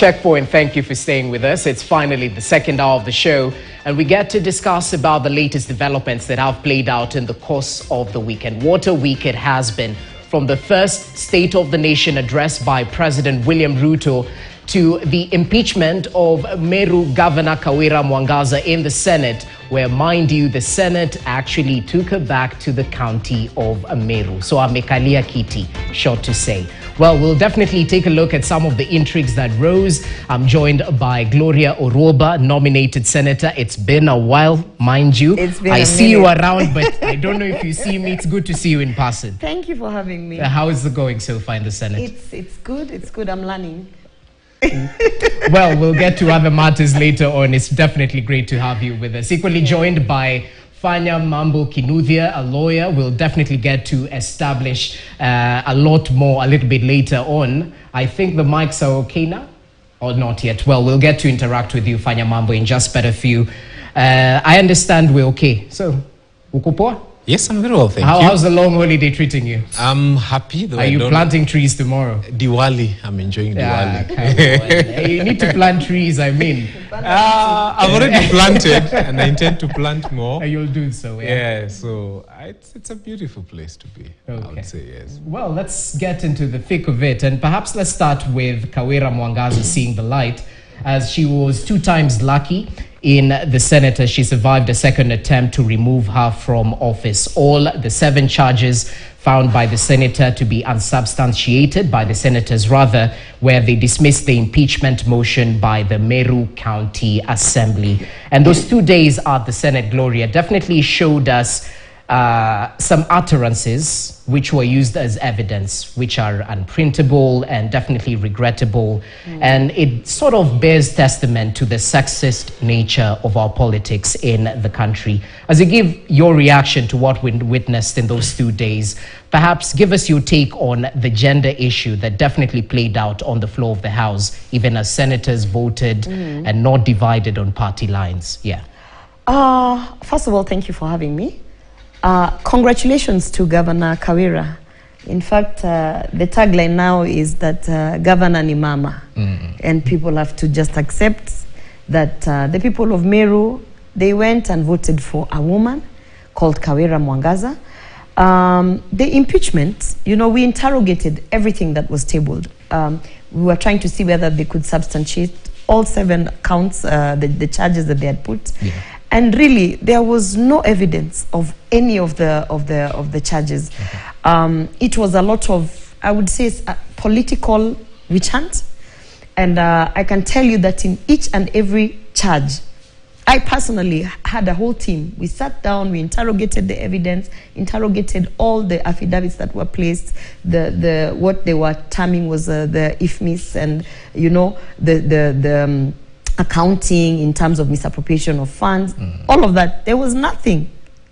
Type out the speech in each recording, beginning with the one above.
Checkpoint, thank you for staying with us. It's finally the second hour of the show, and we get to discuss about the latest developments that have played out in the course of the weekend. What a week it has been, from the first State of the Nation address by President William Ruto to the impeachment of Meru Governor Kawira Mwangaza in the Senate, where, mind you, the Senate actually took her back to the county of Meru. So amekalia kiti, short to say. Well, we'll definitely take a look at some of the intrigues that rose. I'm joined by Gloria Oroba, nominated senator. It's been a while, mind you. I see you around, but I don't know if you see me. It's good to see you in person. Thank you for having me. How is it going so far in the Senate? It's good. It's good. I'm learning. Well, we'll get to other matters later on. It's definitely great to have you with us. Equally joined by Fanya Mambo Kinuthia, a lawyer. We'll definitely get to establish a lot more a little bit later on. I think the mics are okay now, or not yet? Well, we'll get to interact with you, Fanya Mambo, in just but a few. I understand we're okay. So, uko poa? Yes, I'm very well, thank you. How's the long holiday treating you? I'm happy. Though are you planting trees tomorrow? Diwali. I'm enjoying Diwali. You need to plant trees, I mean. I've already planted, and I intend to plant more. You'll do so, yeah. So it's a beautiful place to be, okay. I would say, yes. Well, let's get into the thick of it, and perhaps let's start with Kawira Mwangaza seeing the light, as she was 2 times lucky in the Senate as she survived a second attempt to remove her from office. All the 7 charges found by the senator to be unsubstantiated, by the senators rather, where they dismissed the impeachment motion by the Meru County Assembly. And those 2 days at the Senate, Gloria, definitely showed us some utterances which were used as evidence, which are unprintable and definitely regrettable. And it sort of bears testament to the sexist nature of our politics in the country. As you give your reaction to what we witnessed in those 2 days, perhaps give us your take on the gender issue that definitely played out on the floor of the House, even as senators voted and not divided on party lines. Yeah. First of all, thank you for having me. Congratulations to Governor Kawira. In fact, the tagline now is that Governor ni mama. And people have to just accept that the people of Meru, they went and voted for a woman called Kawira Mwangaza. The impeachment, you know, we interrogated everything that was tabled. We were trying to see whether they could substantiate all 7 counts, the charges that they had put. Yeah. And really, there was no evidence of any of the charges. It was a lot of, I would say, political witch hunt. And I can tell you that in each and every charge, I personally had a whole team. We sat down, we interrogated the evidence, interrogated all the affidavits that were placed, what they were terming was the IFMIS, and you know the accounting in terms of misappropriation of funds, all of that. There was nothing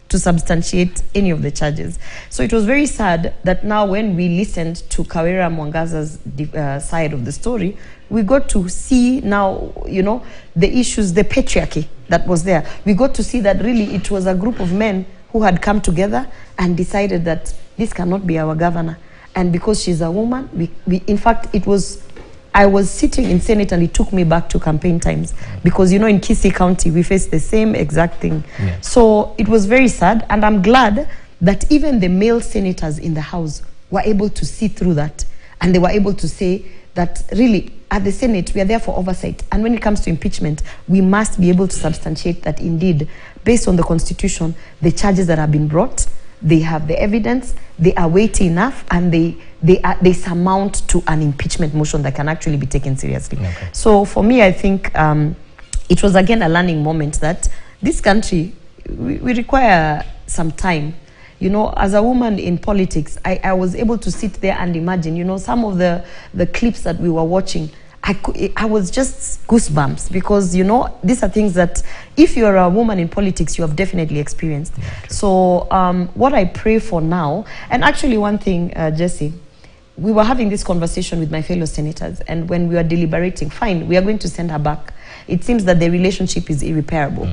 to substantiate any of the charges. So it was very sad that now when we listened to Kawira Mwangaza's side of the story, we got to see now, you know, the issues, the patriarchy that was there. We got to see that really it was a group of men who had come together and decided that this cannot be our governor. And because she's a woman, in fact, it was, I was sitting in Senate and it took me back to campaign times, because, you know, in Kisii County, we faced the same exact thing. Yeah. So it was very sad, and I'm glad that even the male senators in the House were able to see through that, and they were able to say that really, at the Senate, we are there for oversight. And when it comes to impeachment, we must be able to substantiate that indeed, based on the Constitution, the charges that have been brought, they have the evidence, they are weighty enough, and they surmount to an impeachment motion that can actually be taken seriously. Okay. So for me, I think it was again a learning moment that this country, we require some time. You know, as a woman in politics, I was able to sit there and imagine, you know, some of the clips that we were watching. I was just goosebumps, because, you know, these are things that if you're a woman in politics, you have definitely experienced. Yeah, okay. So what I pray for now, and actually one thing, Jesse, we were having this conversation with my fellow senators, and when we were deliberating, fine, we are going to send her back. It seems that the relationship is irreparable.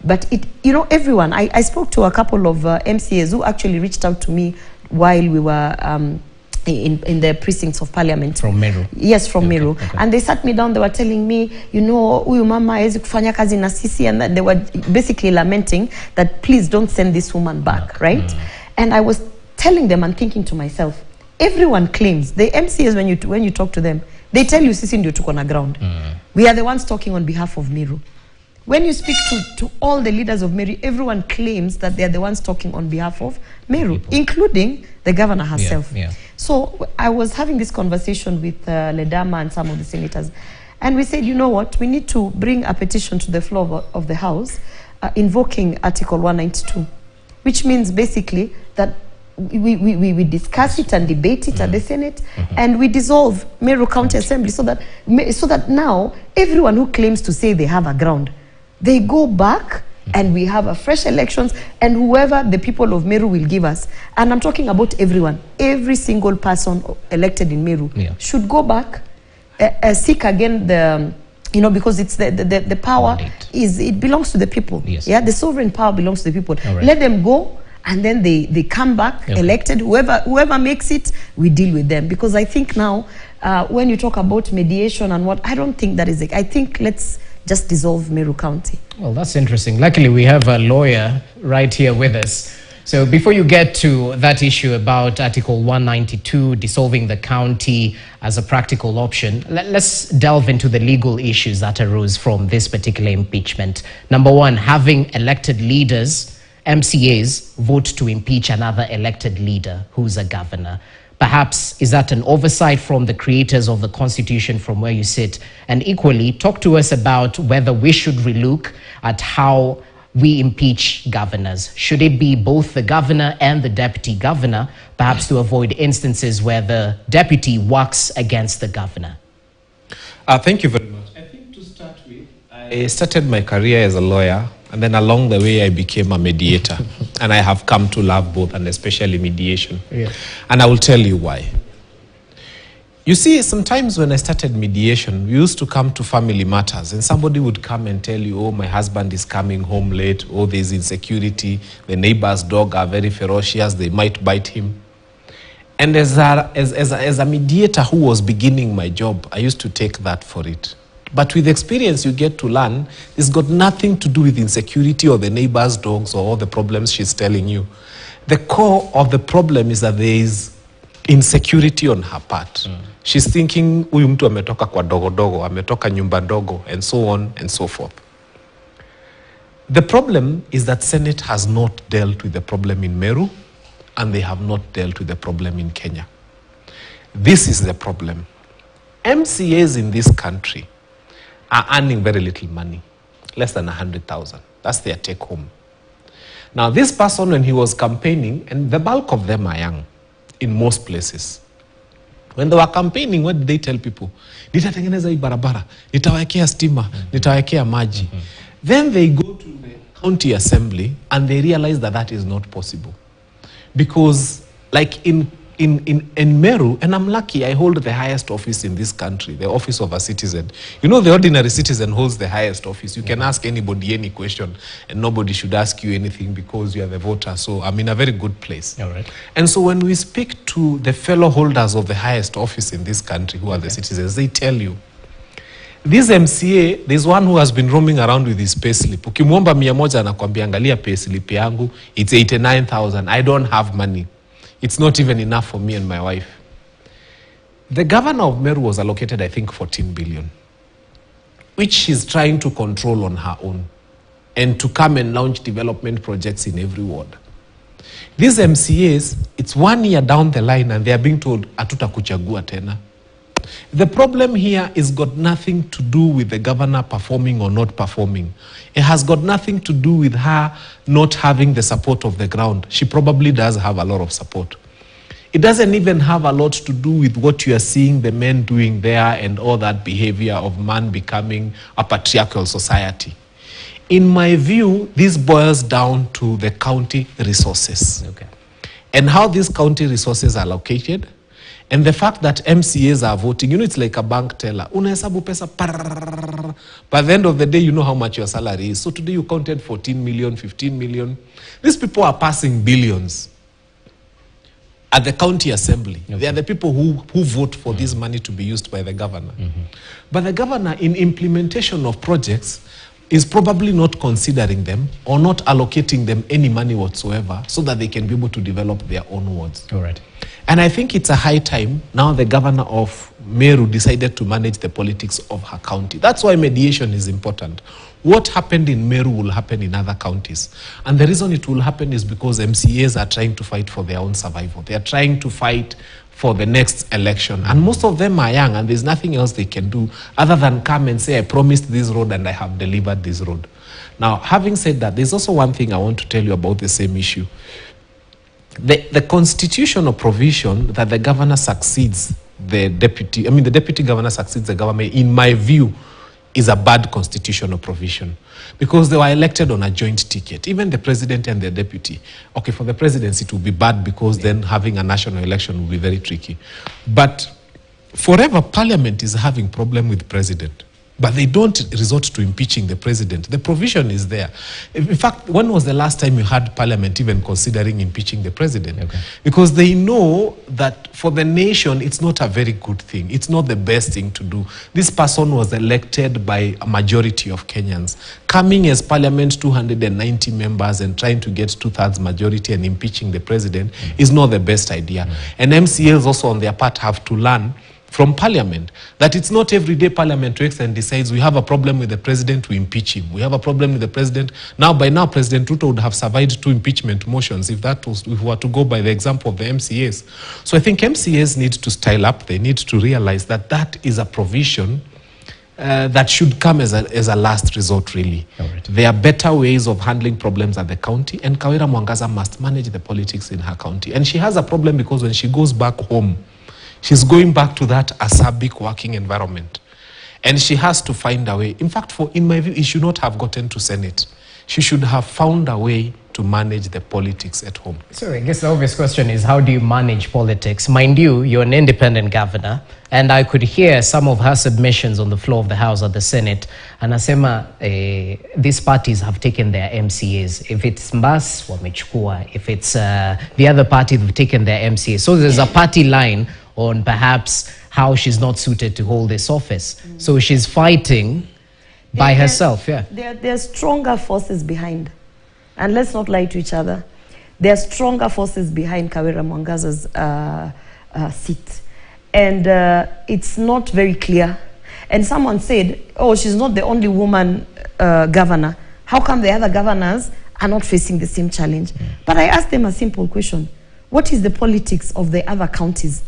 But it, you know, everyone, I spoke to a couple of MCAs who actually reached out to me while we were in the precincts of parliament. From Meru? Yes, from Meru. Okay. And they sat me down, they were telling me, you know, huyu mama hawezi kufanya kazi na sisi, and that they were basically lamenting that please don't send this woman back, right? And I was telling them and thinking to myself, everyone claims, the MCAs, when you talk to them, they tell you sisi ndio tuko na ground. We are the ones talking on behalf of Meru. When you speak to all the leaders of Meru, everyone claims that they are the ones talking on behalf of Meru, including the governor herself. Yeah. So I was having this conversation with Ledama and some of the senators, and we said, you know what, we need to bring a petition to the floor of the House invoking Article 192, which means basically that we discuss it and debate it at the Senate, and we dissolve Meru County Assembly so that now everyone who claims to say they have a ground, they go back and we have a fresh elections, and whoever the people of Meru will give us, and I'm talking about everyone, every single person elected in Meru should go back, seek again the, you know, because it's the power it belongs to the people. Yes. Yeah, the sovereign power belongs to the people. Right. Let them go, and then they come back elected. Whoever makes it, we deal with them. Because I think now, when you talk about mediation and what, I don't think that is it. I think let's just dissolve Meru County. Well, that's interesting. Luckily, we have a lawyer right here with us. So before you get to that issue about Article 192, dissolving the county as a practical option, let's delve into the legal issues that arose from this particular impeachment. Number one, having elected leaders, MCAs, vote to impeach another elected leader who's a governor. Perhaps, is that an oversight from the creators of the Constitution from where you sit? And equally, talk to us about whether we should relook at how we impeach governors. Should it be both the governor and the deputy governor, perhaps to avoid instances where the deputy works against the governor? Thank you very much. I think to start with, I started my career as a lawyer, and then along the way I became a mediator. And I have come to love both, and especially mediation. Yeah. And I will tell you why. You see, sometimes when I started mediation, we used to come to family matters, and somebody would come and tell you, oh, my husband is coming home late, oh, there's insecurity, the neighbor's dog are very ferocious, they might bite him. And as a mediator who was beginning my job, I used to take that for it. But with experience, you get to learn it's got nothing to do with insecurity or the neighbor's dogs or all the problems she's telling you. The core of the problem is that there is insecurity on her part. She's thinking, huyu mtu ametoka kwa dogo, ametoka nyumba dogo, and so on and so forth. The problem is that Senate has not dealt with the problem in Meru, and they have not dealt with the problem in Kenya. This is the problem. MCAs in this country are earning very little money, less than 100,000. That's their take home. Now, this person, when he was campaigning, and the bulk of them are young in most places, when they were campaigning, what did they tell people? Nitatengeneza hii barabara, nitawekea stima, nitawekea maji. Then they go to the county assembly and they realize that that is not possible. Because like in Meru, and I'm lucky, I hold the highest office in this country, the office of a citizen. You know, the ordinary citizen holds the highest office. You can ask anybody any question, and nobody should ask you anything because you are the voter. So I'm in a very good place. All right. And so when we speak to the fellow holders of the highest office in this country, who are the citizens, they tell you, this MCA, there's one who has been roaming around with his payslip. Ukimwomba 100 anakuambia angalia payslip yangu, it's 89,000. I don't have money. It's not even enough for me and my wife. The governor of Meru was allocated, I think, 14 billion, which she's trying to control on her own and to come and launch development projects in every ward. These MCAs, it's 1 year down the line and they are being told, hatutakuchagua tena. The problem here is got nothing to do with the governor performing or not performing. It has got nothing to do with her not having the support of the ground. She probably does have a lot of support. It doesn't even have a lot to do with what you are seeing the men doing there and all that behavior of man becoming a patriarchal society. In my view, this boils down to the county resources. Okay. And how these county resources are allocated. And the fact that MCAs are voting, you know, it's like a bank teller. Unahesabu pesa, parrrr. By the end of the day, you know how much your salary is. So today you counted 14 million, 15 million. These people are passing billions. at the county assembly. Okay. They are the people who vote for this money to be used by the governor. But the governor, in implementation of projects, is probably not considering them or not allocating them any money whatsoever so that they can be able to develop their own wards. All right. And I think it's a high time now the governor of Meru decided to manage the politics of her county. That's why mediation is important. What happened in Meru will happen in other counties. And the reason it will happen is because MCAs are trying to fight for their own survival. They are trying to fight for the next election. And most of them are young, and there's nothing else they can do other than come and say, I promised this road and I have delivered this road. Now, having said that, there's also one thing I want to tell you about the same issue. The constitutional provision that the governor succeeds the deputy governor succeeds the government, in my view, is a bad constitutional provision because they were elected on a joint ticket, even the president and the deputy. Okay, for the presidency, it will be bad because then having a national election will be very tricky. But forever, parliament is having problem with president. But they don't resort to impeaching the president. The provision is there. In fact, when was the last time you had parliament even considering impeaching the president? Okay. Because they know that for the nation, it's not a very good thing. It's not the best thing to do. This person was elected by a majority of Kenyans. Coming as parliament, 290 members, and trying to get 2/3 majority and impeaching the president is not the best idea. And MCAs also on their part have to learn from parliament that it's not every day parliament wakes and decides we have a problem with the president, we impeach him. We have a problem with the president. Now, by now, President Ruto would have survived 2 impeachment motions if we were to go by the example of the MCAs. So I think MCAs need to style up. They need to realize that that is a provision that should come as a last resort, really. Right. There are better ways of handling problems at the county, and Kawira Mwangaza must manage the politics in her county. And she has a problem because when she goes back home, she's going back to that asabic working environment. And she has to find a way. In fact, in my view, she should not have gotten to Senate. She should have found a way to manage the politics at home. So I guess the obvious question is, how do you manage politics? Mind you, you're an independent governor, and I could hear some of her submissions on the floor of the House at the Senate. And Asema, these parties have taken their MCAs. If it's Mbas, wamechukua. If it's the other party, they've taken their MCAs. So there's a party line on perhaps how she's not suited to hold this office. So she's fighting by herself. Yeah. There are stronger forces behind. And let's not lie to each other. There are stronger forces behind Kawira Mwangaza's seat. And it's not very clear. And someone said, oh, she's not the only woman governor. How come the other governors are not facing the same challenge? But I asked them a simple question. What is the politics of the other counties?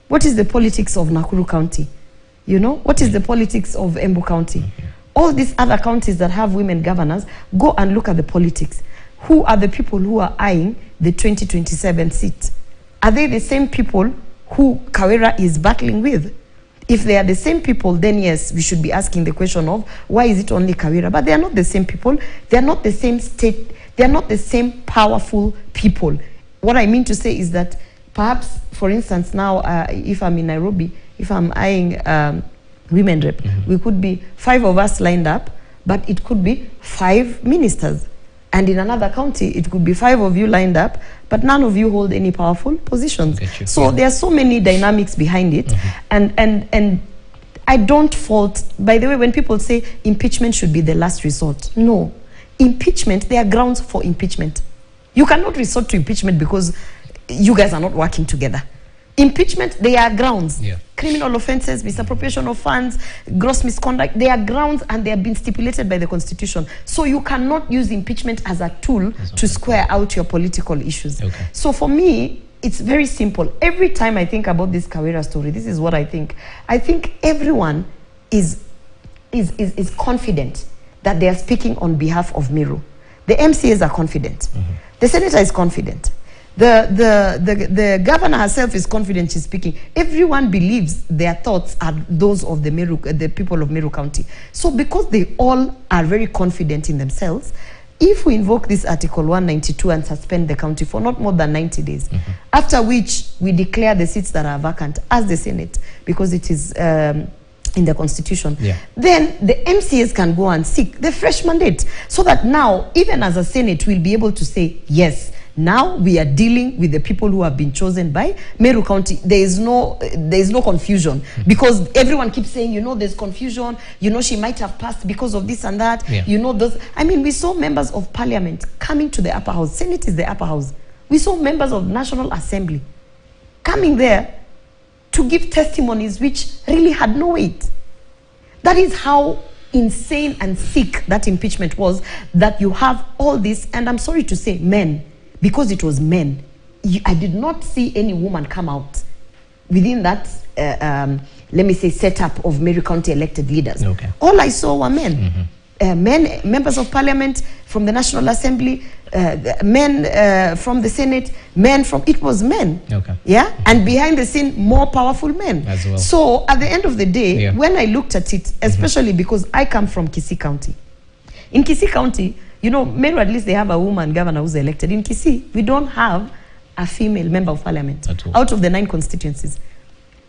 What is the politics of Nakuru County? You know, what is the politics of Embu County? All these other counties that have women governors, go and look at the politics. Who are the people who are eyeing the 2027 seat? Are they the same people who Kawira is battling with? If they are the same people, then yes, we should be asking the question of why is it only Kawira? But they are not the same people. They are not the same state. They are not the same powerful people. What I mean to say is that perhaps, for instance, now, if I'm in Nairobi, if I'm eyeing women rep, we could be 5 of us lined up, but it could be 5 ministers. And in another county, it could be 5 of you lined up, but none of you hold any powerful positions. So there are so many dynamics behind it. And I don't fault, by the way, when people say impeachment should be the last resort. No. Impeachment, there are grounds for impeachment. You cannot resort to impeachment because you guys are not working together. Impeachment, they are grounds. Criminal offenses, misappropriation of funds, gross misconduct, they are grounds and they have been stipulated by the Constitution. So you cannot use impeachment as a tool to square out your political issues. So for me, it's very simple. Every time I think about this Kawira story, this is what I think. I think everyone is confident that they are speaking on behalf of Meru. The MCAs are confident. The senator is confident. The governor herself is confident she's speaking. Everyone believes their thoughts are those of the people of Meru County. So because they all are very confident in themselves, if we invoke this Article 192 and suspend the county for not more than 90 days, after which we declare the seats that are vacant as the Senate, because it is in the Constitution, then the MCAs can go and seek the fresh mandate, so that now, even as a Senate, we'll be able to say, yes, Now we are dealing with the people who have been chosen by Meru County. There is no confusion, because everyone keeps saying, you know, there's confusion, you know, she might have passed because of this and that, you know, those. I mean, we saw members of parliament coming to the upper house. Senate is the upper house. We saw members of National Assembly coming there to give testimonies which really had no weight. That is how insane and sick that impeachment was, that you have all this, and I'm sorry to say men, because it was men. I did not see any woman come out within that, let me say, setup of Meru County elected leaders. Okay. All I saw were men. Men, members of parliament from the National Assembly, men from the Senate, men from, it was men. Okay. Yeah? And behind the scene, more powerful men. As well. So at the end of the day, when I looked at it, especially because I come from Kisii County. In Kisii County, you know, Meru, at least they have a woman governor who's elected. In Kisii, we don't have a female member of parliament out of the 9 constituencies.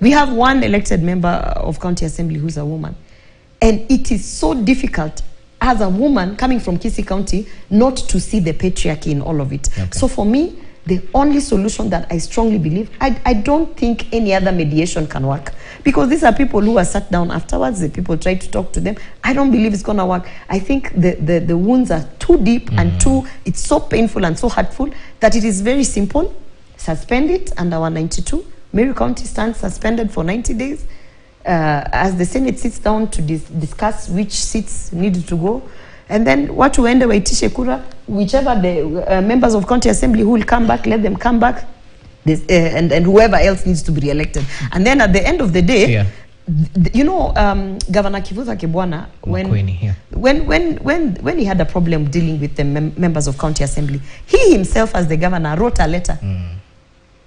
We have 1 elected member of county assembly who's a woman. And it is so difficult as a woman coming from Kisii County not to see the patriarchy in all of it. Okay. So for me, the only solution that I strongly believe, I don't think any other mediation can work. Because these are people who are sat down afterwards, the people try to talk to them. I don't believe it's going to work. I think the wounds are too deep and it's so painful and so hurtful that it is very simple. Suspend it under 192. Meru County stands suspended for 90 days. As the Senate sits down to discuss which seats need to go. And then watu waende waitishe kura, whichever the members of county assembly who will come back, let them come back, and whoever else needs to be re-elected. And then at the end of the day, you know, Governor Kivutha Kibwana, when he had a problem dealing with the members of county assembly, he himself as the governor wrote a letter.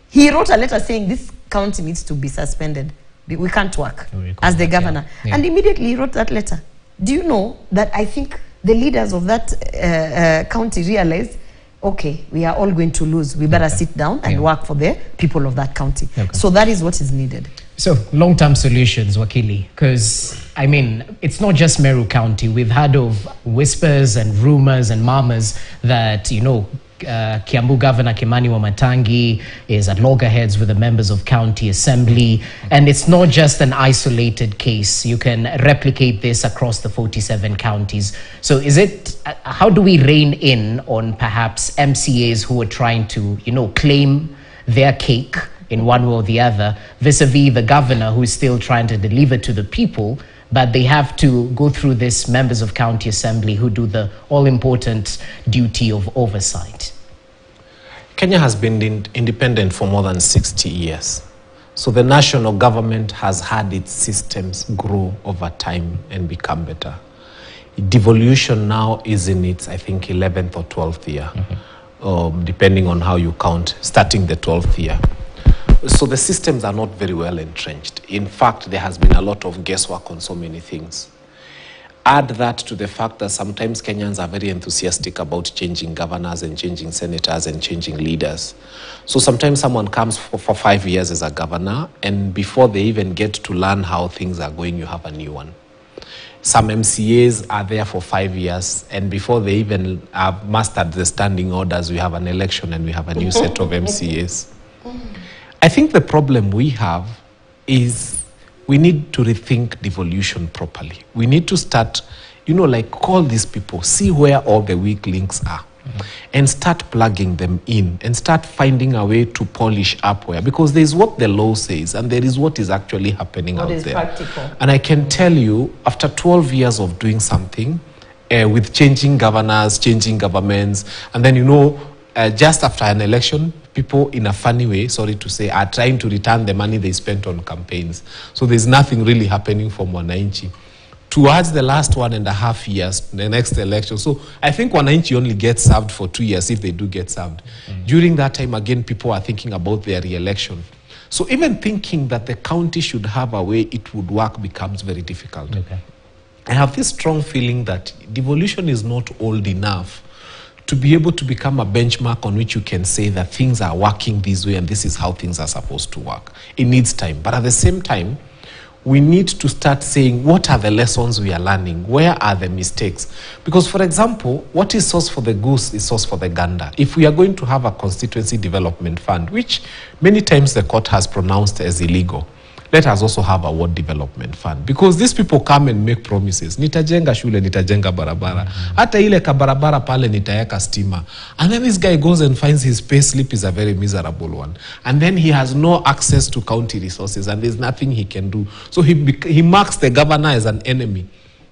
He wrote a letter saying this county needs to be suspended. We can't work as the governor. And immediately he wrote that letter. Do you know that I think the leaders of that county realized, okay, we are all going to lose. We better sit down and work for the people of that county. So that is what is needed. So long-term solutions, Wakili, because I mean, it's not just Meru County. We've heard of whispers and rumors and murmurs that, you know, Kiambu Governor Kimani Wamatangi is at loggerheads with the members of county assembly, and it's not just an isolated case. You can replicate this across the 47 counties. So is it, how do we rein in on perhaps MCAs who are trying to, you know, claim their cake in one way or the other, vis-a-vis the governor who is still trying to deliver to the people, but they have to go through this members of county assembly who do the all-important duty of oversight? Kenya has been independent for more than 60 years. So the national government has had its systems grow over time and become better. Devolution now is in its, I think, 11th or 12th year, depending on how you count, starting the 12th year. So the systems are not very well entrenched. In fact, there has been a lot of guesswork on so many things. Add that to the fact that sometimes Kenyans are very enthusiastic about changing governors and changing senators and changing leaders. So sometimes someone comes for 5 years as a governor, and before they even get to learn how things are going, you have a new one. Some MCAs are there for 5 years, and before they even have mastered the standing orders, we have an election and we have a new set of MCAs. I think the problem we have is we need to rethink devolution properly. We need to start, you know, like call these people, see where all the weak links are, and start plugging them in and start finding a way to polish up where, because there is what the law says and there is what is actually happening out there. Practical. And I can tell you, after 12 years of doing something, with changing governors, changing governments, and then, you know, just after an election, people in a funny way, sorry to say, are trying to return the money they spent on campaigns. So there's nothing really happening for Wananchi. Towards the last 1.5 years, the next election. So I think Wananchi only gets served for 2 years if they do get served. During that time, again, people are thinking about their re-election. So even thinking that the county should have a way it would work becomes very difficult. I have this strong feeling that devolution is not old enough to be able to become a benchmark on which you can say that things are working this way and this is how things are supposed to work. It needs time. But at the same time, we need to start saying, what are the lessons we are learning? Where are the mistakes? Because, for example, what is sauce for the goose is sauce for the gander. If we are going to have a constituency development fund, which many times the court has pronounced as illegal, let us also have a ward development fund, because these people come and make promises. Nitajenga shule, nitajenga barabara. Hata ile ka barabara pale nitaeka stima. And then this guy goes and finds his pay slip is a very miserable one. And then he has no access to county resources and there's nothing he can do. So he marks the governor as an enemy.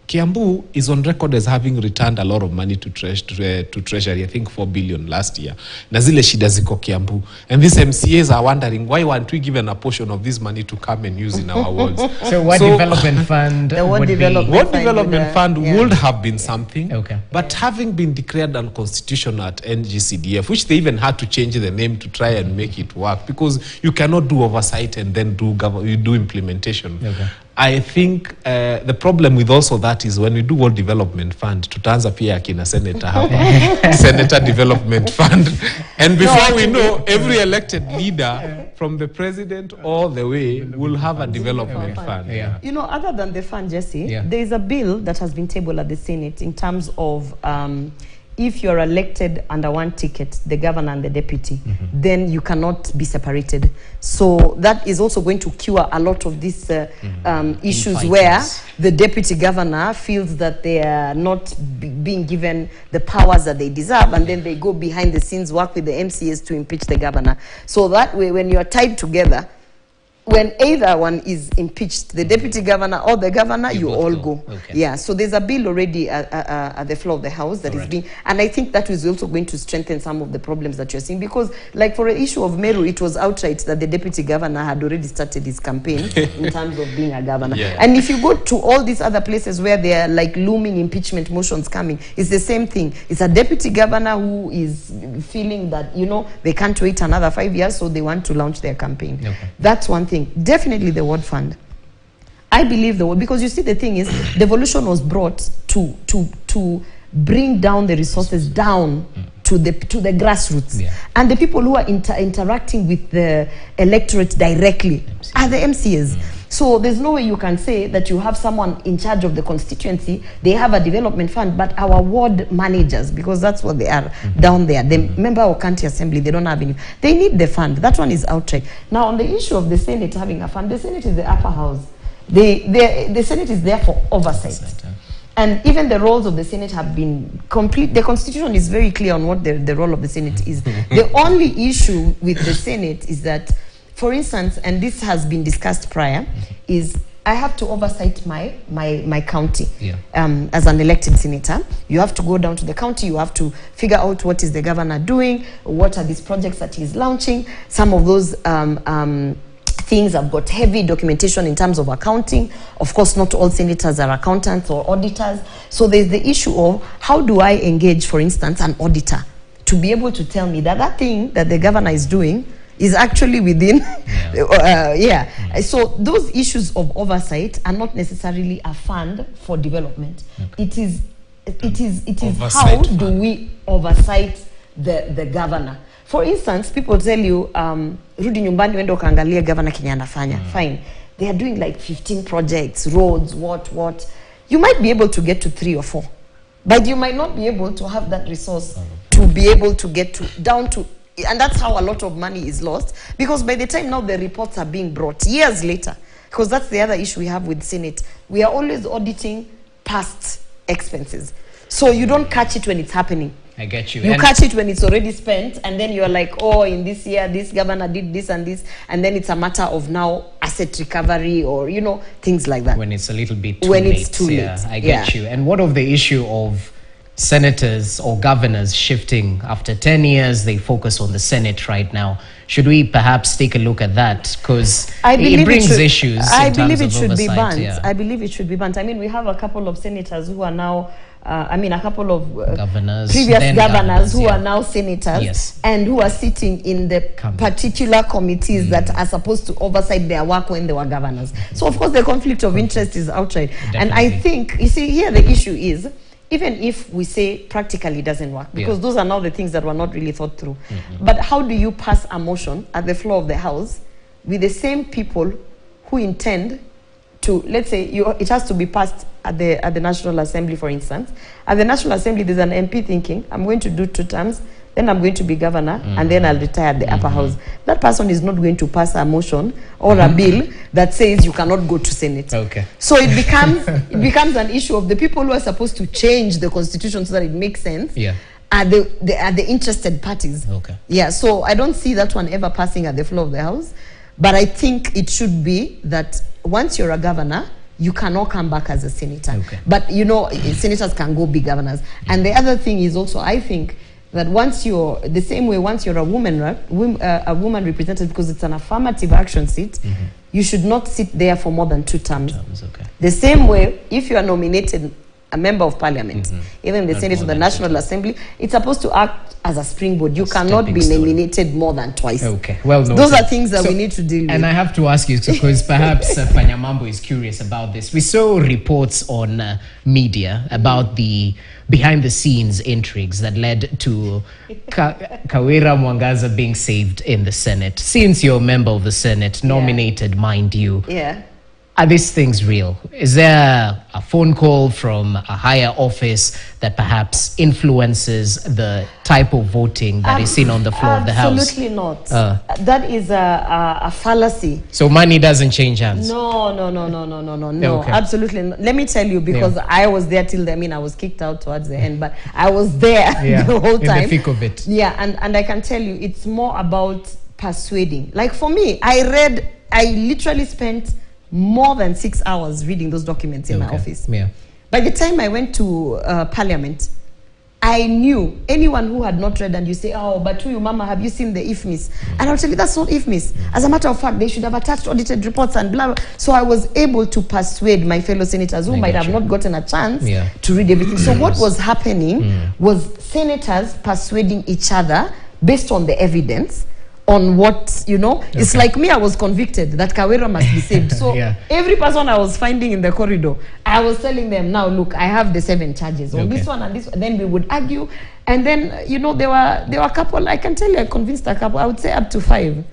Kiambu is on record as having returned a lot of money to Treasury, I think 4 billion last year. Na zile shida ziko Kiambu. And these MCAs are wondering, why weren't we given a portion of this money to come and use in our wards? So what development fund would be? What development fund would have been something, okay. But having been declared unconstitutional at NGCDF, which they even had to change the name to try and make it work, because you cannot do oversight and then do implementation. Okay. I think the problem with also that is when we do World Development Fund, tutaanza pia akina senator hapa, Senator Development Fund. And before we know, every elected leader from the president all the way will have a development fund. Yeah. You know, other than the fund, Jesse, there is a bill that has been tabled at the Senate in terms of if you're elected under one ticket, the governor and the deputy, then you cannot be separated. So that is also going to cure a lot of these issues where the deputy governor feels that they are not being given the powers that they deserve, and then they go behind the scenes, work with the MCAs to impeach the governor. So that way, when you are tied together, when either one is impeached, the deputy governor or the governor, you all go. Okay. Yeah, so there's a bill already at the floor of the House that is being, and I think that is also going to strengthen some of the problems that you're seeing, because like for an issue of Meru, it was outright that the deputy governor had already started his campaign in terms of being a governor. Yeah. And if you go to all these other places where there are like looming impeachment motions coming, it's the same thing. It's a deputy governor who is feeling that, you know, they can't wait another 5 years, so they want to launch their campaign. Okay. That's one thing. Definitely the ward fund. I believe the word, because you see the thing is, devolution was brought to bring down the resources down to the grassroots. Yeah. And the people who are interacting with the electorate directly are the MCAs. So there's no way you can say that you have someone in charge of the constituency, they have a development fund, but our ward managers, because that's what they are down there, the member of county assembly, they don't have any. They need the fund. That one is outright. Now on the issue of the Senate having a fund, the Senate is the upper house. The Senate is there for oversight. And even the roles of the Senate have been complete. The Constitution is very clear on what the role of the Senate is. The only issue with the Senate is that, for instance, and this has been discussed prior, is I have to oversight my county. Yeah. As an elected senator, you have to go down to the county, you have to figure out what is the governor doing, what are these projects that he's launching. Some of those things have got heavy documentation in terms of accounting. Of course, not all senators are accountants or auditors. So there's the issue of how do I engage, for instance, an auditor to be able to tell me that that thing that the governor is doing is actually within, So those issues of oversight are not necessarily a fund for development. Okay. It is how do we oversight the governor? For instance, people tell you, rudi nyumbani wendo kaangalia governor Kenya anafanya. Fine. They are doing like 15 projects, roads, what. You might be able to get to 3 or 4, but you might not be able to have that resource to be able to get down to. And that's how a lot of money is lost, because by the time now the reports are being brought years later, because that's the other issue we have with Senate, we are always auditing past expenses. So you don't catch it when it's happening. I get you. You catch it when it's already spent, and then you're like, oh, in this year, this governor did this and this, and then it's a matter of now asset recovery or, you know, things like that. When it's a little bit too late. It's too late. I get you. And what of the issue of senators or governors shifting after 10 years? They focus on the Senate right now. Should we perhaps take a look at that? Because it brings issues. I believe it should be banned. I believe it should be banned. I mean, we have a couple of senators who are now, a couple of governors, previous governors who are now senators, and who are sitting in the particular committees that are supposed to oversight their work when they were governors. So, of course, the conflict of interest is outright. Definitely. And I think, you see, here the issue is, even if we say practically doesn't work, because those are now the things that were not really thought through. But how do you pass a motion at the floor of the House with the same people who intend to, let's say, it has to be passed at the National Assembly, for instance. At the National Assembly, there's an MP thinking, I'm going to do 2 terms, then I'm going to be governor, and then I'll retire at the upper house. That person is not going to pass a motion or a bill that says you cannot go to Senate. Okay. So it becomes an issue of the people who are supposed to change the constitution so that it makes sense. Yeah. Are the interested parties. Okay. Yeah, so I don't see that one ever passing at the floor of the House. But I think it should be that once you're a governor, you cannot come back as a senator. Okay. But, you know, senators can go be governors. And the other thing is also, I think, that once you're, the same way, once you're a woman representative, because it's an affirmative action seat, you should not sit there for more than 2 terms. Okay. The same way, if you are nominated a member of parliament, even the Senate or the National Assembly, it's supposed to act as a springboard. You cannot be nominated more than twice. Okay, well noted. Those are things that we need to deal with. And I have to ask you, because perhaps Panyamambo is curious about this. We saw reports on media about the behind-the-scenes intrigues that led to Kawira Mwangaza being saved in the Senate. Since you're a member of the Senate, nominated, mind you, are these things real? Is there a phone call from a higher office that perhaps influences the type of voting that is seen on the floor of the House? Absolutely not. That is a fallacy. So money doesn't change hands? No, okay. Absolutely not. Let me tell you, because I was there till I mean, I was kicked out towards the end, but I was there the whole time. In the thick of it. Yeah, and I can tell you, it's more about persuading. Like for me, I literally spent more than 6 hours reading those documents in my office. Yeah. By the time I went to Parliament, I knew anyone who had not read, and you say, oh, but to you, Mama, have you seen the IFMIS? And I'll tell you, that's not IFMIS. As a matter of fact, they should have attached audited reports and blah, blah. So I was able to persuade my fellow senators who might have not gotten a chance to read everything. So what was happening was senators persuading each other based on the evidence, on what, you know, it's like me, I was convicted that Kawira must be saved. So every person I was finding in the corridor, I was telling them, now look, I have the 7 charges on this one and this one. Then we would argue. And then, you know, there were a couple, I can tell you, I convinced a couple, I would say up to 5.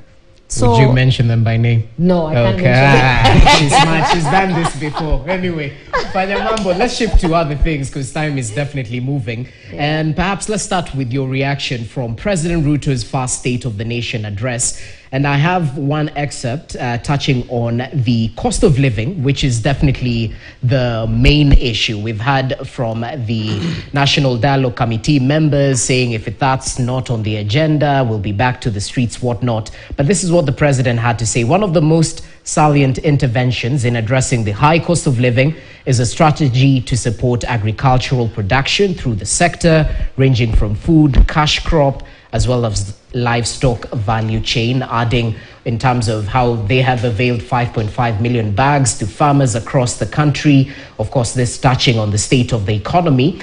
So, would you mention them by name? No, I can't mention them. She's smart. She's done this before. Anyway, Panyamambo, let's shift to other things because time is definitely moving. And perhaps let's start with your reaction from President Ruto's first State of the Nation address. And I have one excerpt touching on the cost of living, which is definitely the main issue. We've had from the National Dialogue Committee members saying if that's not on the agenda, we'll be back to the streets, whatnot. But this is what the president had to say. One of the most salient interventions in addressing the high cost of living is a strategy to support agricultural production through the sector, ranging from food, cash crop, as well as livestock value chain, adding in terms of how they have availed 5.5 million bags to farmers across the country. Of course, this touching on the state of the economy.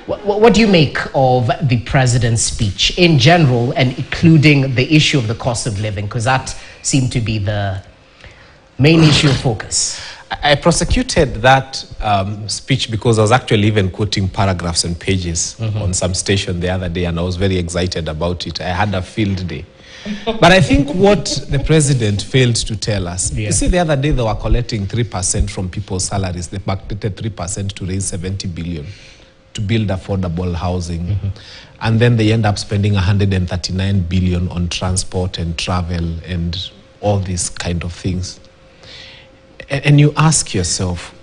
What do you make of the president's speech in general, and including the issue of the cost of living? Because that seemed to be the main issue of focus. I prosecuted that speech because I was actually even quoting paragraphs and pages on some station the other day, and I was very excited about it. I had a field day. But I think what the president failed to tell us, you see, the other day they were collecting 3% from people's salaries. They backdated 3% to raise 70 billion to build affordable housing. And then they end up spending 139 billion on transport and travel and all these kind of things. And you ask yourself,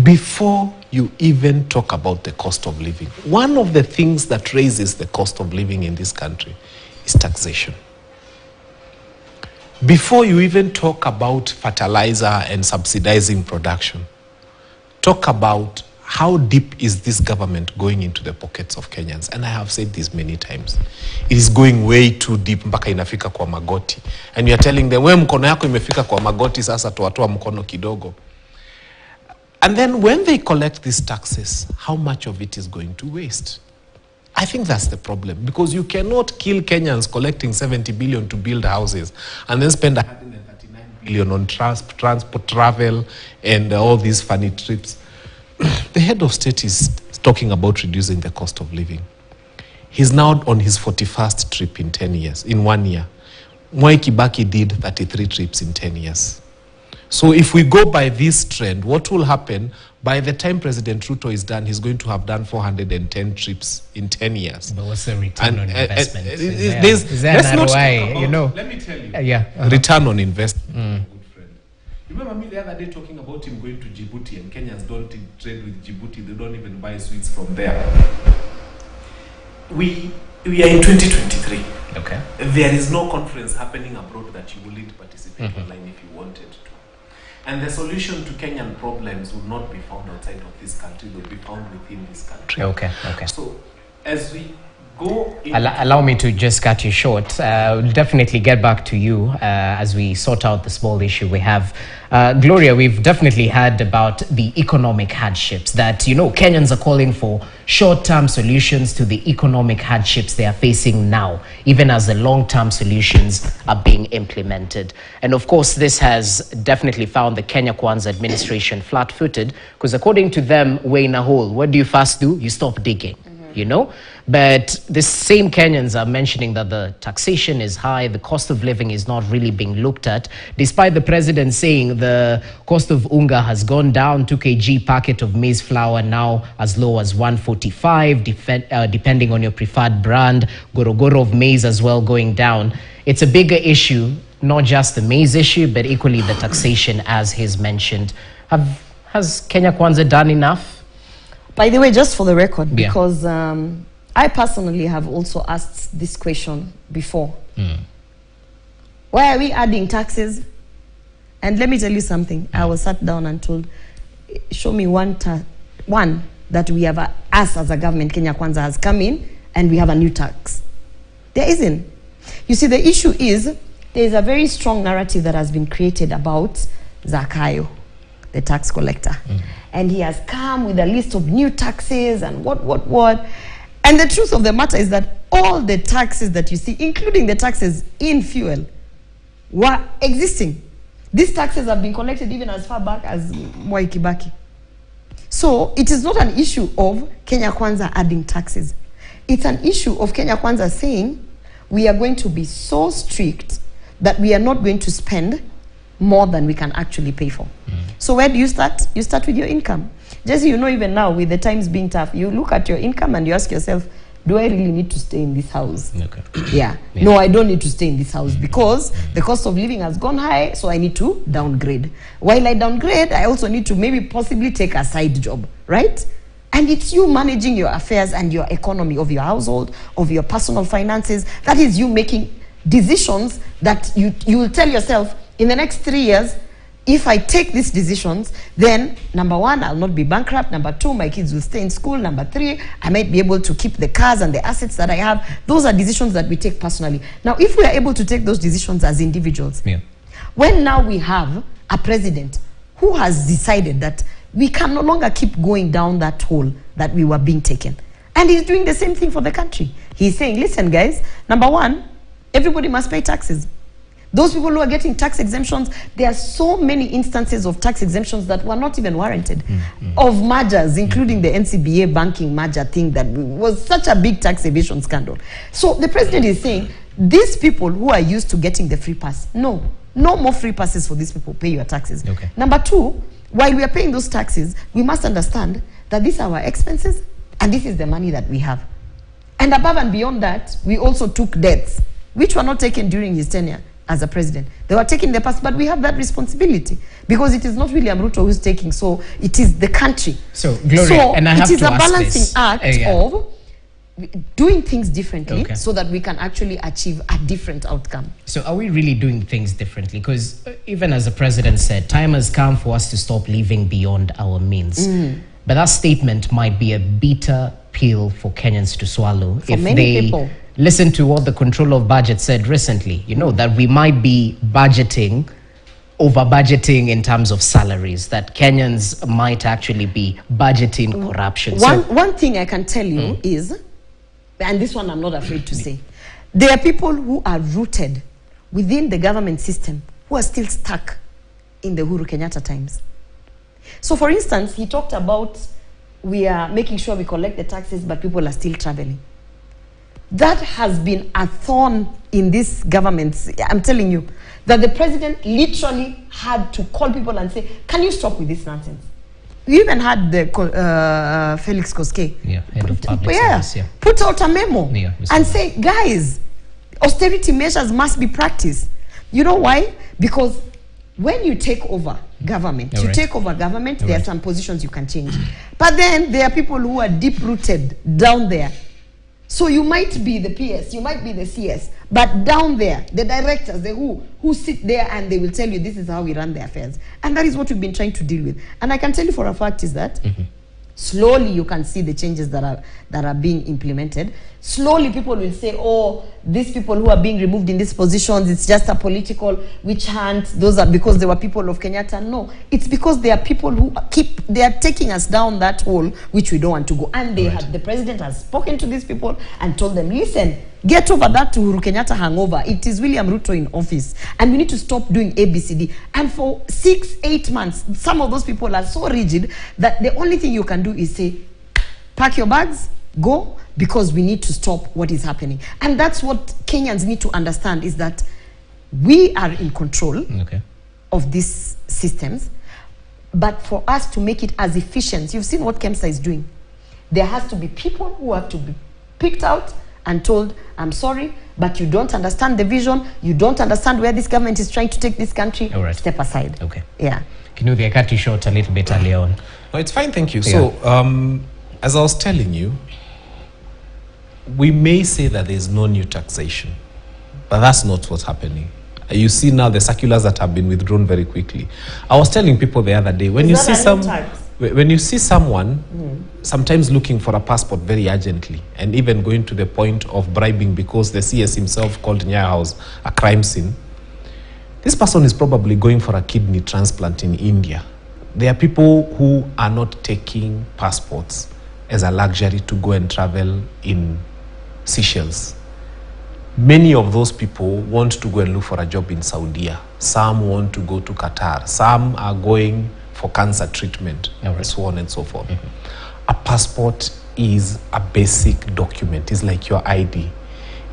before you even talk about the cost of living, one of the things that raises the cost of living in this country is taxation. Before you even talk about fertilizer and subsidizing production, talk about how deep is this government going into the pockets of Kenyans. And I have said this many times. It is going way too deep, mpaka inafika kwa magoti. And you are telling them, we mkono yako imefika kwa magoti, sasa tuwatoa mkono kidogo. And then when they collect these taxes, how much of it is going to waste? I think that's the problem, because you cannot kill Kenyans collecting 70 billion to build houses and then spend 139 billion on transport, travel, and all these funny trips. The head of state is talking about reducing the cost of living. He's now on his 41st trip in 10 years, in 1 year. Mwai Kibaki did 33 trips in 10 years. So if we go by this trend, what will happen by the time President Ruto is done, he's going to have done 410 trips in 10 years. But what's the return on investment? Is there an ROI, you know? Let me tell you. Return on investment. Good friend. You remember me the other day talking about him going to Djibouti, and Kenyans don't trade with Djibouti. They don't even buy sweets from there. We are in 2023. Okay. There is no conference happening abroad that you wouldn't participate online if you wanted to. And the solution to Kenyan problems will not be found outside of this country, they'll be found within this country. Okay. So, as we go... Allow me to just cut you short. We'll definitely get back to you as we sort out the small issue we have. Gloria, we've definitely heard about the economic hardships that, Kenyans are calling for short-term solutions to the economic hardships they are facing now, even as the long-term solutions are being implemented. And of course, this has definitely found the Kenya Kwanza administration flat-footed, because according to them, we're in a hole. What do you first do? You stop digging. But the same Kenyans are mentioning that the taxation is high, the cost of living is not really being looked at, despite the president saying the cost of unga has gone down, 2 kg packet of maize flour now as low as 145, depending on your preferred brand, gorogoro of maize as well going down. It's a bigger issue, not just the maize issue, but equally the taxation, as he's mentioned. Has Kenya Kwanza done enough? By the way, just for the record, because I personally have also asked this question before. Why are we adding taxes? And let me tell you something. I was sat down and told, show me one that we have, us as a government, Kenya Kwanza has come in and we have a new tax. There isn't. You see, the issue is, there is a very strong narrative that has been created about Zakayo, the tax collector. And he has come with a list of new taxes and what. And the truth of the matter is that all the taxes that you see, including the taxes in fuel, were existing. These taxes have been collected even as far back as Mwai Kibaki. So it is not an issue of Kenya Kwanza adding taxes. It's an issue of Kenya Kwanza saying, we are going to be so strict that we are not going to spend more than we can actually pay for. So where do you start? You start with your income. Jesse, even now, with the times being tough, you look at your income and you ask yourself, do I really need to stay in this house? Okay. No, I don't need to stay in this house because the cost of living has gone high, so I need to downgrade. While I downgrade, I also need to maybe possibly take a side job, right? And it's you managing your affairs and your economy of your household, of your personal finances. That is you making decisions that you will tell yourself, in the next 3 years, if I take these decisions, then number one, I'll not be bankrupt. Number two, my kids will stay in school. Number three, I might be able to keep the cars and the assets that I have. Those are decisions that we take personally. Now, if we are able to take those decisions as individuals, when now we have a president who has decided that we can no longer keep going down that hole that we were being taken, and he's doing the same thing for the country. He's saying, listen, guys, number one, everybody must pay taxes. Those people who are getting tax exemptions, there are so many instances of tax exemptions that were not even warranted, of mergers, including the NCBA banking merger thing that was such a big tax evasion scandal. So the president is saying, these people who are used to getting the free pass, no more free passes for these people, pay your taxes. Number two, while we are paying those taxes, we must understand that these are our expenses and this is the money that we have. And above and beyond that, we also took debts, which were not taken during his tenure as a president. They were taking the past, but we have that responsibility because it is not William Ruto who's taking, so it is the country. So, Gloria, and I have to ask this. It is a balancing act of doing things differently so that we can actually achieve a different outcome. So are we really doing things differently? Because even as the president said, time has come for us to stop living beyond our means. But that statement might be a bitter pill for Kenyans to swallow for many people. Listen to what the Controller of Budget said recently, that we might be over budgeting in terms of salaries, that Kenyans might actually be budgeting corruption. One thing I can tell you is, and this one I'm not afraid to say, there are people who are rooted within the government system who are still stuck in the Uhuru Kenyatta times. So for instance, he talked about we are making sure we collect the taxes, but people are still traveling. That has been a thorn in this government. I'm telling you that the president literally had to call people and say, can you stop with this nonsense? We even had the Felix Koske head of public service, put out a memo and say, that. guys, austerity measures must be practiced. You know why? Because when you take over government, there are some positions you can change. But then there are people who are deep-rooted down there. So you might be the PS, you might be the CS, but down there, the directors, the who sit there and they will tell you this is how we run the affairs. And that is what we've been trying to deal with. And I can tell you for a fact is that slowly you can see the changes that are being implemented. Slowly people will say, oh, these people who are being removed in these positions, it's just a political witch hunt. Those are because they were people of Kenyatta. No, it's because they are people who they are taking us down that hole which we don't want to go. And the president has spoken to these people and told them, listen, get over that Uhuru Kenyatta hangover. It is William Ruto in office. And we need to stop doing ABCD. And for 6-8 months, some of those people are so rigid that the only thing you can do is say, pack your bags, go, because we need to stop what is happening. And that's what Kenyans need to understand, is that we are in control of these systems. But for us to make it as efficient, you've seen what KEMSA is doing. There has to be people who have to be picked out and told, I'm sorry, but you don't understand the vision, you don't understand where this government is trying to take this country, step aside. Yeah. Can you cut you short a little bit earlier on? No, it's fine, thank you. So, as I was telling you, we may say that there's no new taxation, but that's not what's happening. You see now the circulars that have been withdrawn very quickly. I was telling people the other day, when you see someone sometimes looking for a passport very urgently, and even going to the point of bribing because the CS himself called Nyayo House a crime scene, this person is probably going for a kidney transplant in India. There are people who are not taking passports as a luxury to go and travel in Seychelles. Many of those people want to go and look for a job in Saudi. Some want to go to Qatar. Some are going for cancer treatment, and so on and so forth. A passport is a basic document. It's like your ID.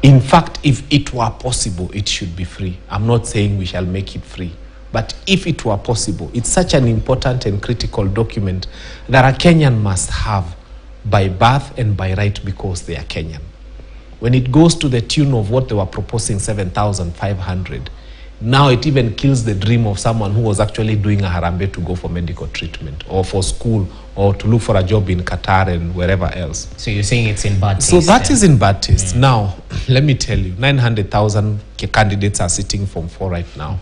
In fact, if it were possible, it should be free. I'm not saying we shall make it free. But if it were possible, it's such an important and critical document that a Kenyan must have by birth and by right because they are Kenyan. When it goes to the tune of what they were proposing, 7,500, now it even kills the dream of someone who was actually doing a harambe to go for medical treatment or for school or to look for a job in Qatar and wherever else. So you're saying it's in bad taste? So that is in bad taste. Now, let me tell you, 900,000 candidates are sitting Form 4 right now.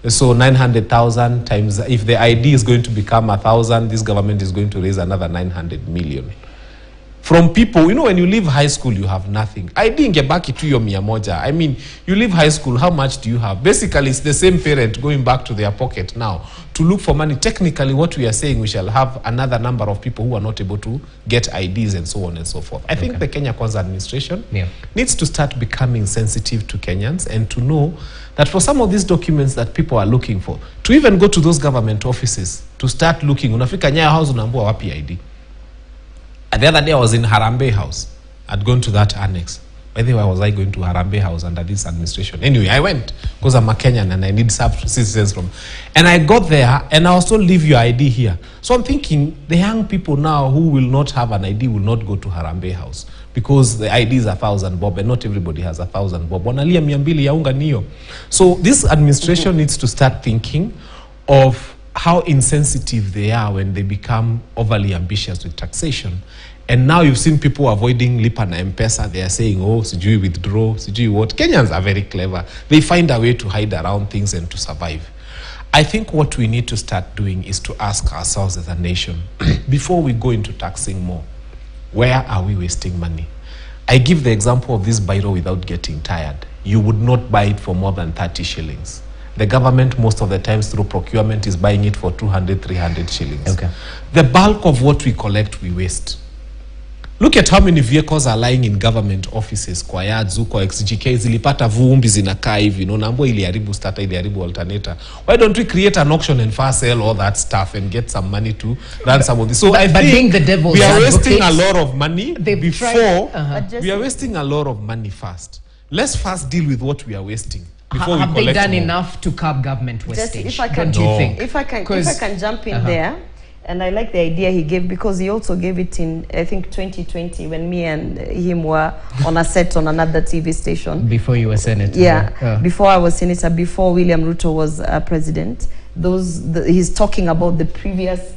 So 900,000 times, if the ID is going to become 1,000, this government is going to raise another 900 million. From people, you know, when you leave high school, you have nothing. I didn't get back to your mia moja. I mean, you leave high school, how much do you have? Basically, it's the same parent going back to their pocket now to look for money. Technically, what we are saying, we shall have another number of people who are not able to get IDs and so on and so forth. I think the Kenya Kwanza administration needs to start becoming sensitive to Kenyans and to know that for some of these documents that people are looking for, to even go to those government offices, to start looking, unafika Nyayo House unaambiwa wapi ID. The other day I was in Harambe House. I'd gone to that annex. By the way, was I going to Harambe House under this administration? Anyway, I went because I'm a Kenyan and I need citizens from. And I got there and I also leave your ID here. So I'm thinking the young people now who will not have an ID will not go to Harambe House because the ID is 1,000 bob and not everybody has 1,000 bob. Wanalia 200 ya unga niyo. So this administration needs to start thinking of how insensitive they are when they become overly ambitious with taxation. And now you've seen people avoiding Lipa na M-Pesa. They are saying, oh, sijui withdraw, sijui what. Kenyans are very clever. They find a way to hide around things and to survive. I think what we need to start doing is to ask ourselves as a nation, before we go into taxing more, where are we wasting money? I give the example of this biro without getting tired. You would not buy it for more than 30 shillings. The government, most of the times through procurement, is buying it for 200, 300 shillings. The bulk of what we collect, we waste. Look at how many vehicles are lying in government offices, kwa yards, kwa XGK, zilipata vumbi zinakaa hivi, no nambo iliharibu starter, iliharibu alternator. Why don't we create an auction and fast sell all that stuff and get some money to run some of this? So I think we are wasting a lot of money before, we are wasting a lot of money first. Let's first deal with what we are wasting. Have they done enough to curb government wastage? If I can jump in there, and I like the idea he gave, because he also gave it in, I think, 2020, when me and him were on a set on another TV station. Before you were senator. Yeah, before I was senator, before William Ruto was president. He's talking about the previous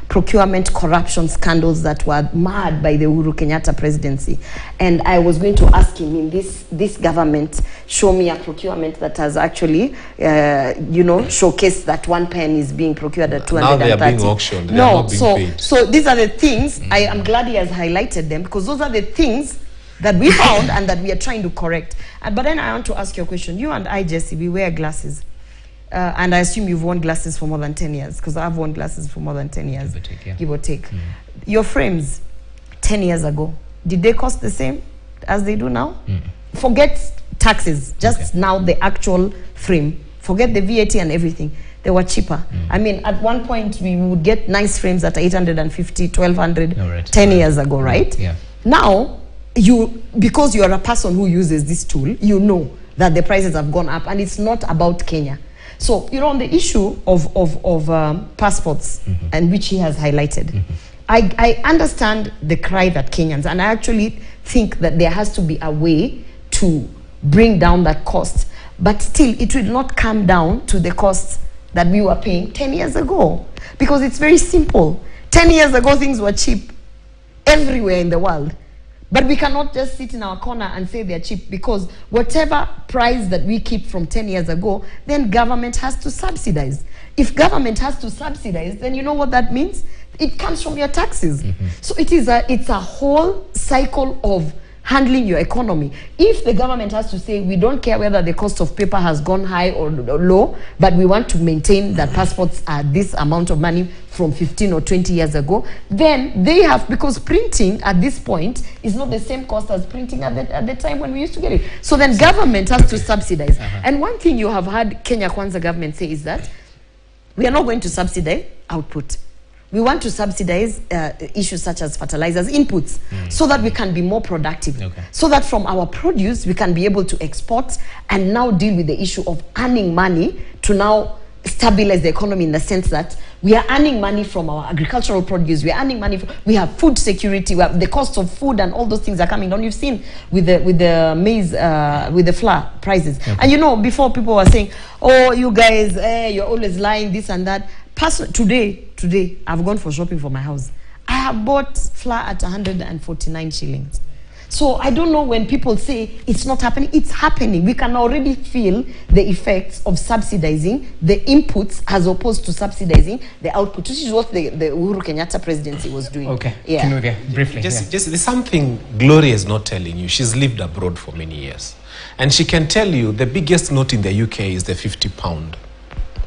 procurement corruption scandals that were marred by the Uhuru Kenyatta presidency. And I was going to ask him, in this government, show me a procurement that has actually, showcased that 1 pen is being procured at 230. Now they are being auctioned. They are not being paid. So these are the things, I am glad he has highlighted them, because those are the things that we found and that we are trying to correct. But then I want to ask you a question. You and I, Jesse, we wear glasses. And I assume you've worn glasses for more than 10 years, because I've worn glasses for more than 10 years. Give or take. Your frames, 10 years ago, did they cost the same as they do now? Forget taxes, just now the actual frame. Forget the VAT and everything. They were cheaper. I mean, at one point, we would get nice frames at 850, 1,200, 10 years ago, right? Yeah. Now, because you are a person who uses this tool, you know that the prices have gone up, and it's not about Kenya. So, on the issue of passports, and which he has highlighted, I understand the cry that Kenyans, and I actually think that there has to be a way to bring down that cost. But still, it will not come down to the costs that we were paying 10 years ago. Because it's very simple. 10 years ago, things were cheap everywhere in the world. But we cannot just sit in our corner and say they're cheap, because whatever price that we keep from 10 years ago, then government has to subsidize. If government has to subsidize, then you know what that means? It comes from your taxes. So it's a whole cycle of handling your economy. If the government has to say, we don't care whether the cost of paper has gone high or low, but we want to maintain that passports are this amount of money from 15 or 20 years ago, then they have, because printing at this point is not the same cost as printing at the time when we used to get it. So then government has to subsidize. And one thing you have had Kenya Kwanza government say is that we are not going to subsidize output. We want to subsidize issues such as fertilizers, inputs, so that we can be more productive. So that from our produce, we can be able to export and now deal with the issue of earning money to now stabilize the economy, in the sense that we are earning money from our agricultural produce. We are earning money. We have food security. We have the cost of food, and all those things are coming down. You've seen with the maize, with the flour prices. And before people were saying, "Oh, you guys, you're always lying, this and that." Today, I've gone for shopping for my house. I have bought flour at 149 shillings. So I don't know, when people say it's not happening, it's happening. We can already feel the effects of subsidizing the inputs as opposed to subsidizing the output, which is what the Uhuru Kenyatta presidency was doing. Okay, yeah. Briefly. Just there's something Gloria is not telling you. She's lived abroad for many years. And she can tell you the biggest note in the UK is the £50.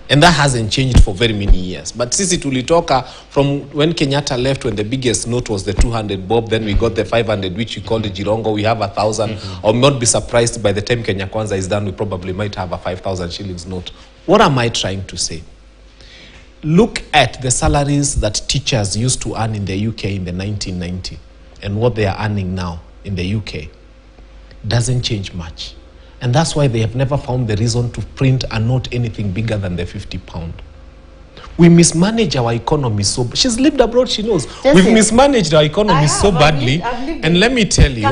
And that hasn't changed for very many years. But sisi tulitoka from when Kenyatta left, when the biggest note was the 200 bob, then we got the 500, which we called the Jirongo. We have 1,000. Or not be surprised, by the time Kenya Kwanza is done, we probably might have a 5,000 shillings note. What am I trying to say? Look at the salaries that teachers used to earn in the UK in the 1990 and what they are earning now in the UK. Doesn't change much. And that's why they have never found the reason to print a note anything bigger than the £50. We mismanage our economy so. She's lived abroad, she knows. We've mismanaged our economy so badly. And let me tell you,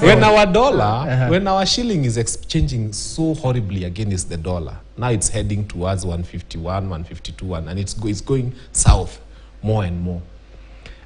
when our dollar, when our shilling is exchanging so horribly against the dollar, now it's heading towards 151, 152, and it's going south more and more.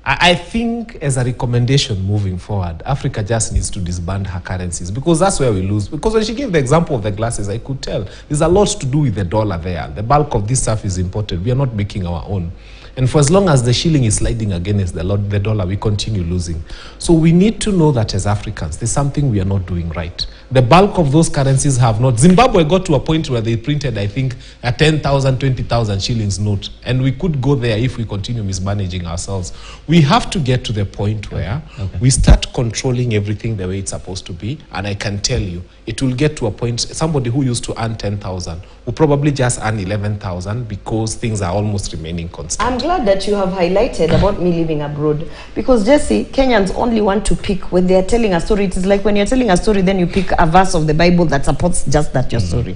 I think, as a recommendation moving forward, Africa just needs to disband her currencies, because that's where we lose. Because when she gave the example of the glasses, I could tell there's a lot to do with the dollar there. The bulk of this stuff is imported. We are not making our own. And for as long as the shilling is sliding against the dollar, we continue losing. So we need to know that as Africans, there's something we are not doing right. The bulk of those currencies have not. Zimbabwe got to a point where they printed, I think, a 10,000, 20,000 shillings note. And we could go there if we continue mismanaging ourselves. We have to get to the point where we start controlling everything the way it's supposed to be. And I can tell you, it will get to a point, somebody who used to earn 10,000 will probably just earn 11,000 because things are almost remaining constant. I'm glad that you have highlighted about me living abroad, because Jesse, Kenyans only want to pick when they are telling a story. It is like when you're telling a story, then you pick a verse of the Bible that supports just that your story.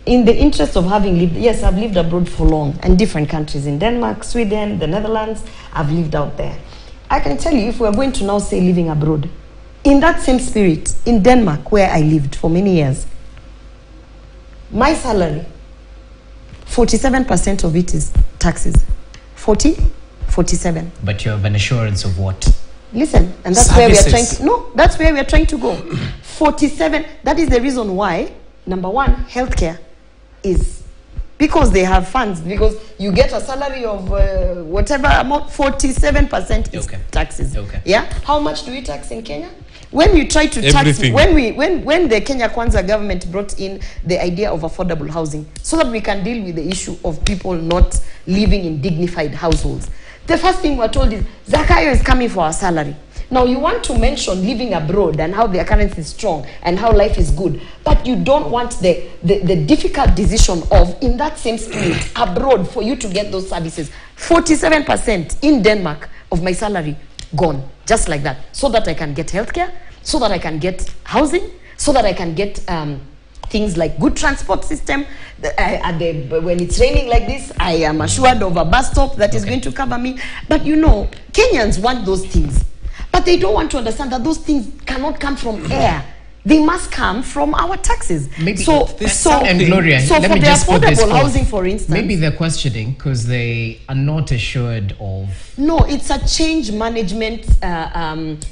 In the interest of having lived, yes, I've lived abroad for long in different countries, in Denmark, Sweden, the Netherlands. I've lived out there. I can tell you, if we're going to now say living abroad, in that same spirit, in Denmark, where I lived for many years, my salary, 47% of it is taxes. 47. But you have an assurance of what? Listen, and that's where we are trying to, no, that's where we are trying to go. 47, that is the reason why, number one, healthcare is, because they have funds, because you get a salary of whatever amount, 47% is taxes. Yeah? How much do we tax in Kenya? When you try to tax, when the Kenya Kwanza government brought in the idea of affordable housing, so that we can deal with the issue of people not living in dignified households, the first thing we're told is, Zakayo is coming for our salary. Now you want to mention living abroad and how their currency is strong and how life is good, but you don't want the difficult decision of, in that same spirit, abroad for you to get those services. 47% in Denmark of my salary gone, just like that, so that I can get healthcare, so that I can get housing, so that I can get things like good transport system. When it's raining like this, I am assured of a bus stop that is going to cover me. But you know, Kenyans want those things, but they don't want to understand that those things cannot come from air. They must come from our taxes. Maybe so Gloria, so let for me the just put this affordable housing, for instance, maybe they're questioning because they are not assured of. No, it's a change management.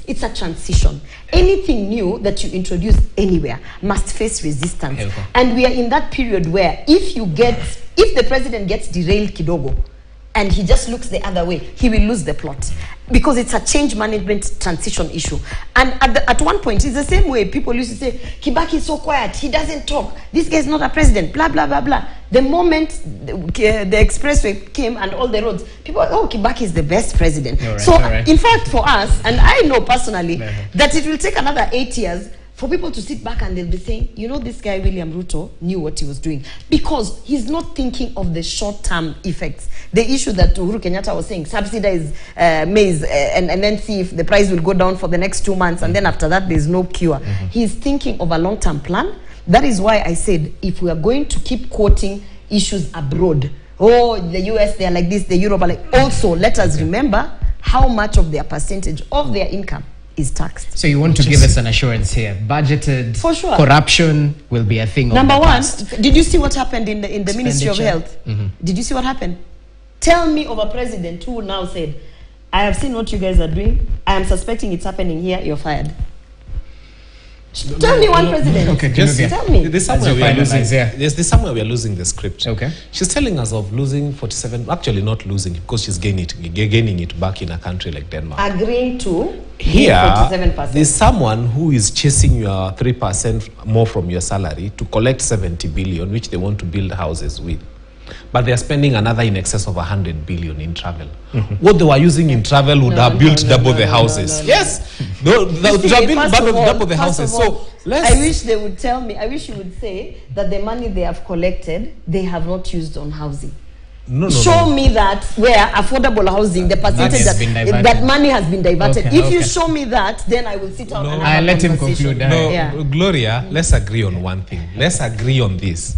It's a transition. Anything new that you introduce anywhere must face resistance, and we are in that period where if the president gets derailed kidogo, and he just looks the other way, he will lose the plot, because it's a change management transition issue. And at one point, it's the same way people used to say, Kibaki is so quiet, he doesn't talk, this guy is not a president, blah, blah, blah, blah. The moment the expressway came and all the roads, people, oh, Kibaki is the best president. In fact, for us, and I know personally, that it will take another 8 years for people to sit back and they'll be saying, you know, this guy, William Ruto, knew what he was doing. Because he's not thinking of the short-term effects. The issue that Uhuru Kenyatta was saying, subsidize maize and then see if the price will go down for the next 2 months, and then after that, there's no cure. He's thinking of a long-term plan. That is why I said, if we are going to keep quoting issues abroad, oh, the US, they're like this, the Europe are like, also, let us remember how much of their percentage of their income is taxed. So you want to give us an assurance here? Budgeted, for sure, corruption will be a thing. Number one, did you see what happened in the Ministry of Health? Did you see what happened? Tell me of a president who now said, I have seen what you guys are doing, I am suspecting it's happening here, you're fired. Tell me one president. Okay, just tell me. There's somewhere we are losing the script. Okay. She's telling us of losing 47, actually not losing, because she's gaining it back in a country like Denmark. Agreeing to here, 47%. There's someone who is chasing your 3% more from your salary to collect 70 billion, which they want to build houses with. But they are spending another in excess of 100 billion in travel. What they were using in travel would have built double the houses. Yes, they would have built double the houses. So I wish they would tell me. I wish you would say that the money they have collected, they have not used on housing. Show me that where affordable housing, the percentage that money has been diverted. If you show me that, then I will sit down and have a let him conclude. Gloria, let's agree on one thing. Let's agree on this.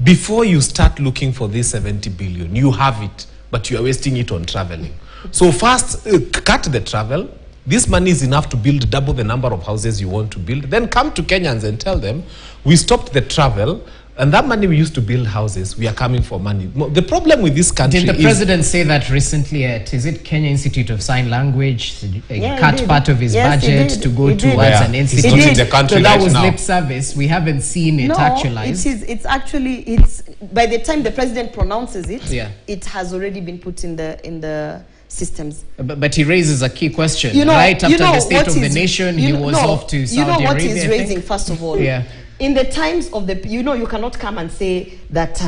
Before you start looking for this 70 billion, you have it, but you are wasting it on traveling. So first, cut the travel. This money is enough to build double the number of houses you want to build. Then come to Kenyans and tell them, we stopped the travel, and that money we used to build houses, we are coming for money. The problem with this country is... Did the president say that recently at, is it Kenya Institute of Sign Language? Cut part of his budget to go towards an institute. He's not in the country so that was lip service. We haven't seen it actualized. It's by the time the president pronounces it, it has already been put in the systems. But he raises a key question, You know, right? After the State what of the is- Nation, you he know- was no, off to Saudi You know what Arabia, he's I think? raising, first of all? Yeah. In the times of the, you cannot come and say that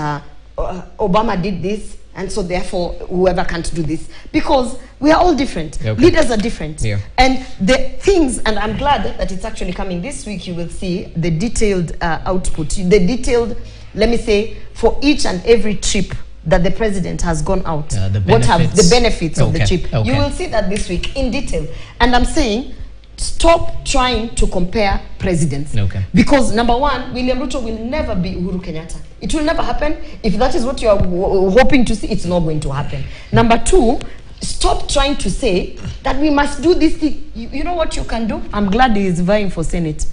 Obama did this, and so therefore whoever can't do this, because we are all different. Okay. Leaders are different. Yeah. And the things, and I'm glad that it's actually coming this week, you will see the detailed output, the detailed, let me say, for each and every trip that the president has gone out, the what have benefits. the benefits of the Okay, trip. okay. You will see that this week in detail. And I'm saying, stop trying to compare presidents. Okay. Because number one, William Ruto will never be Uhuru Kenyatta. It will never happen. If that is what you are hoping to see, it's not going to happen. Number two, stop trying to say that we must do this thing. You know what you can do? I'm glad he is vying for Senate.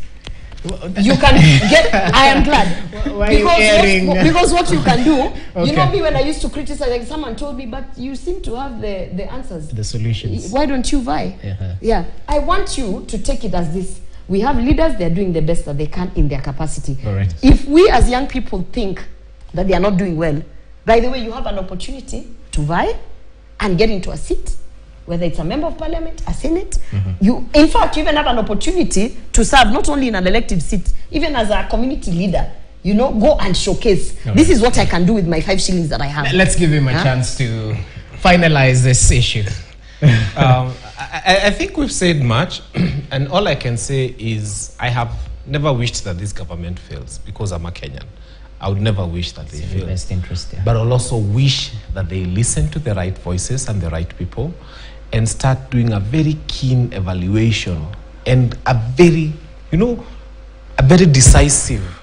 You can get, I am glad. Why are you airing? Because what you can do, Okay. you know me when I used to criticize, like someone told me, but you seem to have the answers. The solutions. Why don't you vie? Uh-huh. Yeah. I want you to take it as this. We have leaders, they're doing the best that they can in their capacity. All right. If we as young people think that they are not doing well, by the way, you have an opportunity to vie and get into a seat, whether it's a member of parliament, a senate. You, in fact, you even have an opportunity to serve not only in an elective seat, even as a community leader. You know, go and showcase. All this right. is what I can do with my 5 shillings that I have. Let's give him a chance to finalize this issue. I think we've said much, and all I can say is I have never wished that this government fails because I'm a Kenyan. I would never wish that they In the fail. best interest, yeah. But I'll also wish that they listen to the right voices and the right people and start doing a very keen evaluation and a very, a very decisive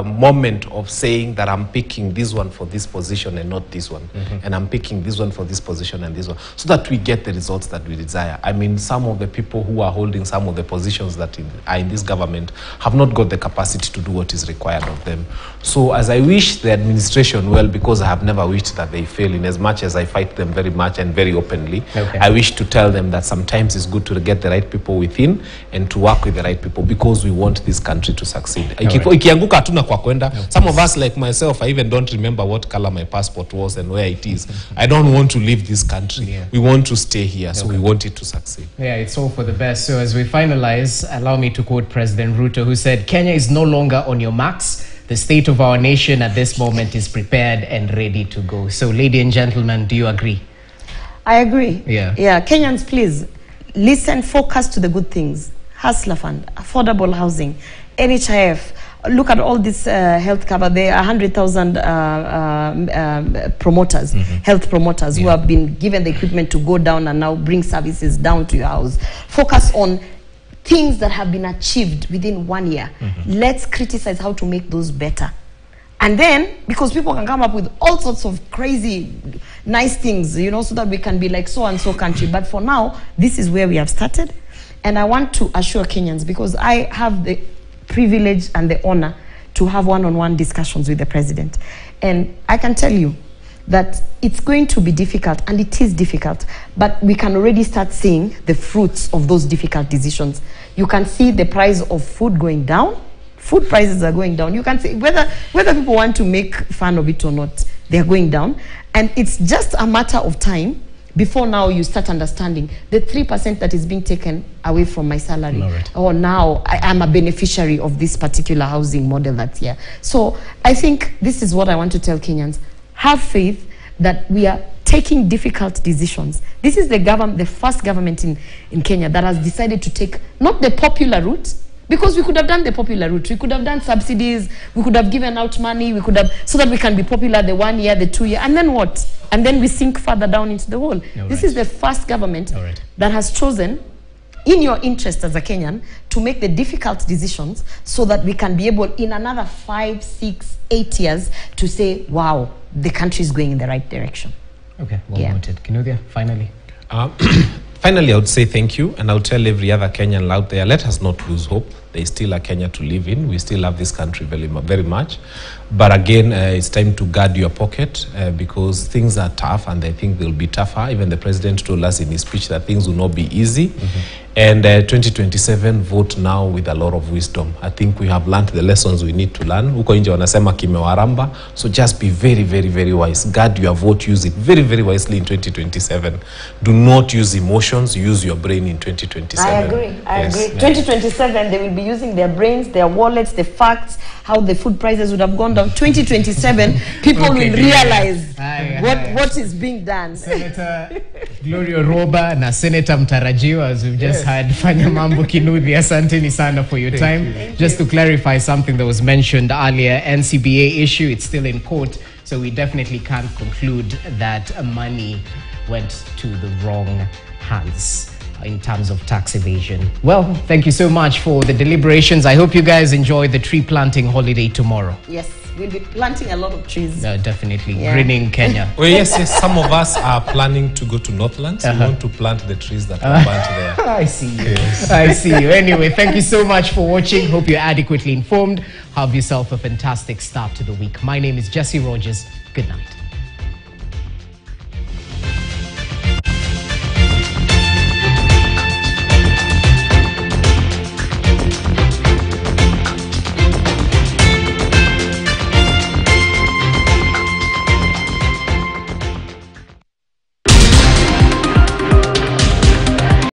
moment of saying that I'm picking this one for this position and not this one. And I'm picking this one for this position and this one, so that we get the results that we desire. I mean, some of the people who are holding some of the positions that are in this government have not got the capacity to do what is required of them. So as I wish the administration well, because I have never wished that they fail, in as much as I fight them very much and very openly, Okay. I wish to tell them that sometimes it's good to get the right people within and to work with the right people, because we want this country to succeed. Ikianguka hatuna kwa kwenda. Some of us, like myself, I even don't remember what color my passport was and where it is. I don't want to leave this country. Yeah. We want to stay here, so we want it to succeed. Yeah, it's all for the best. So as we finalize, allow me to quote President Ruto, who said, "Kenya is no longer on your marks. The state of our nation at this moment is prepared and ready to go." So, ladies and gentlemen, do you agree? I agree. Yeah. Yeah. Kenyans, please listen, focus to the good things. Hustler Fund, affordable housing, NHIF. Look at all this health cover. There are 100,000 promoters, health promoters, who have been given the equipment to go down and now bring services down to your house. Focus on things that have been achieved within 1 year. Let's criticize how to make those better. And then, because people can come up with all sorts of crazy, nice things, so that we can be like so-and-so country. But for now, this is where we have started. And I want to assure Kenyans, because I have the privilege and the honor to have one-on-one discussions with the president. And I can tell you that it's going to be difficult, and it is difficult, but we can already start seeing the fruits of those difficult decisions. You can see the price of food going down. Food prices are going down. You can see whether people want to make fun of it or not, they are going down. And it's just a matter of time before now you start understanding the 3% that is being taken away from my salary. Right. Or now I am a beneficiary of this particular housing model that's here. So I think this is what I want to tell Kenyans. Have faith that we are taking difficult decisions. This is the first government in Kenya that has decided to take not the popular route, because we could have done the popular route. We could have done subsidies. We could have given out money. We could have, so that we can be popular the 1 year, the 2 year, and then what? And then we sink further down into the hole. This is the first government that has chosen, in your interest as a Kenyan, to make the difficult decisions so that we can be able, in another 5, 6, 8 years, to say, wow, the country is going in the right direction. Okay, well noted. Kinuthia, finally. Finally, I would say thank you, and I would tell every other Kenyan out there, let us not lose hope. There is still a Kenya to live in. We still love this country very, very much. But again, it's time to guard your pocket because things are tough, and I think they'll be tougher. Even the president told us in his speech that things will not be easy. And 2027, vote now with a lot of wisdom. I think we have learned the lessons we need to learn. Huko nje wanasema kimewaramba. So just be very, very, very wise. Guard your vote. Use it very, very wisely in 2027. Do not use emotions. Use your brain in 2027. I agree. I Yes. agree. 2027, they will be using their brains, their wallets, the facts, how the food prices would have gone down. 2027, people Okay, will realize Aye, what is being done. Senator Gloria Roba na Senator Mtarajiwa, as we've just had, fanya mambo kinudhi. Asanteni sana for your time. Just to clarify something that was mentioned earlier, NCBA issue, it's still in court, so we definitely can't conclude that money went to the wrong hands in terms of tax evasion. Well, thank you so much for the deliberations. I hope you guys enjoy the tree planting holiday tomorrow. Yes, we'll be planting a lot of trees. Definitely. Yeah. Greening Kenya. Well, yes. Some of us are planning to go to Northlands. We want to plant the trees that were burnt there. I see you. I see you. Anyway, thank you so much for watching. Hope you're adequately informed. Have yourself a fantastic start to the week. My name is Jesse Rogers. Good night.